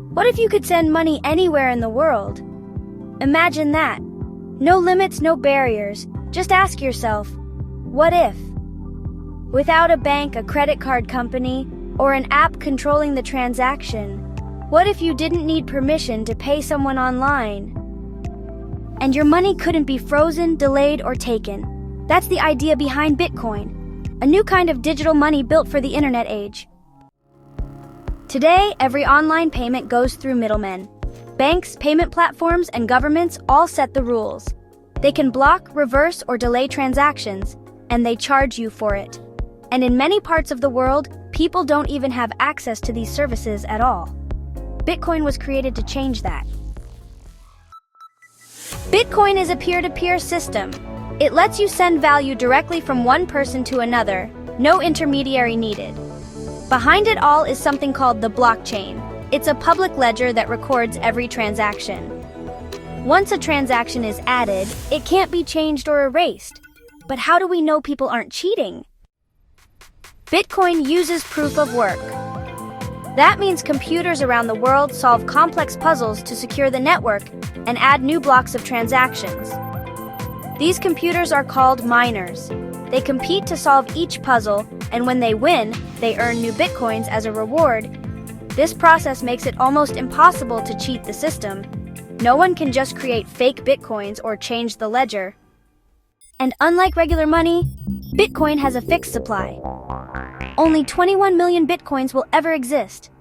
What if you could send money anywhere in the world? Imagine that. No limits, no barriers. Just ask yourself, what if? Without a bank, a credit card company, or an app controlling the transaction, what if you didn't need permission to pay someone online? And your money couldn't be frozen, delayed, or taken. That's the idea behind Bitcoin, a new kind of digital money built for the internet age. Today, every online payment goes through middlemen. Banks, payment platforms, and governments all set the rules. They can block, reverse, or delay transactions, and they charge you for it. And in many parts of the world, people don't even have access to these services at all. Bitcoin was created to change that. Bitcoin is a peer-to-peer system. It lets you send value directly from one person to another, no intermediary needed. Behind it all is something called the blockchain. It's a public ledger that records every transaction. Once a transaction is added, it can't be changed or erased. But how do we know people aren't cheating? Bitcoin uses proof of work. That means computers around the world solve complex puzzles to secure the network and add new blocks of transactions. These computers are called miners. They compete to solve each puzzle, and when they win, they earn new bitcoins as a reward. This process makes it almost impossible to cheat the system. No one can just create fake bitcoins or change the ledger. And unlike regular money, Bitcoin has a fixed supply. Only 21 million bitcoins will ever exist.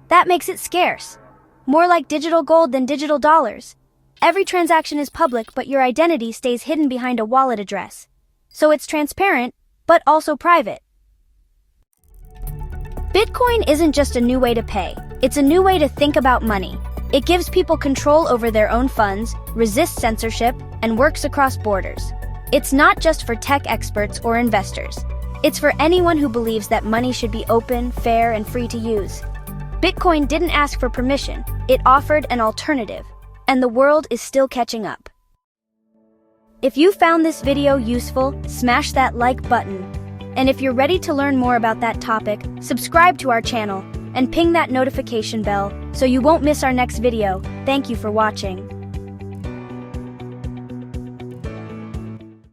That makes it scarce. More like digital gold than digital dollars. Every transaction is public, but your identity stays hidden behind a wallet address. So it's transparent, but also private. Bitcoin isn't just a new way to pay. It's a new way to think about money. It gives people control over their own funds, resists censorship, and works across borders. It's not just for tech experts or investors. It's for anyone who believes that money should be open, fair, and free to use. Bitcoin didn't ask for permission. It offered an alternative, and the world is still catching up. If you found this video useful, smash that like button. And if you're ready to learn more about that topic, subscribe to our channel and ping that notification bell so you won't miss our next video. Thank you for watching.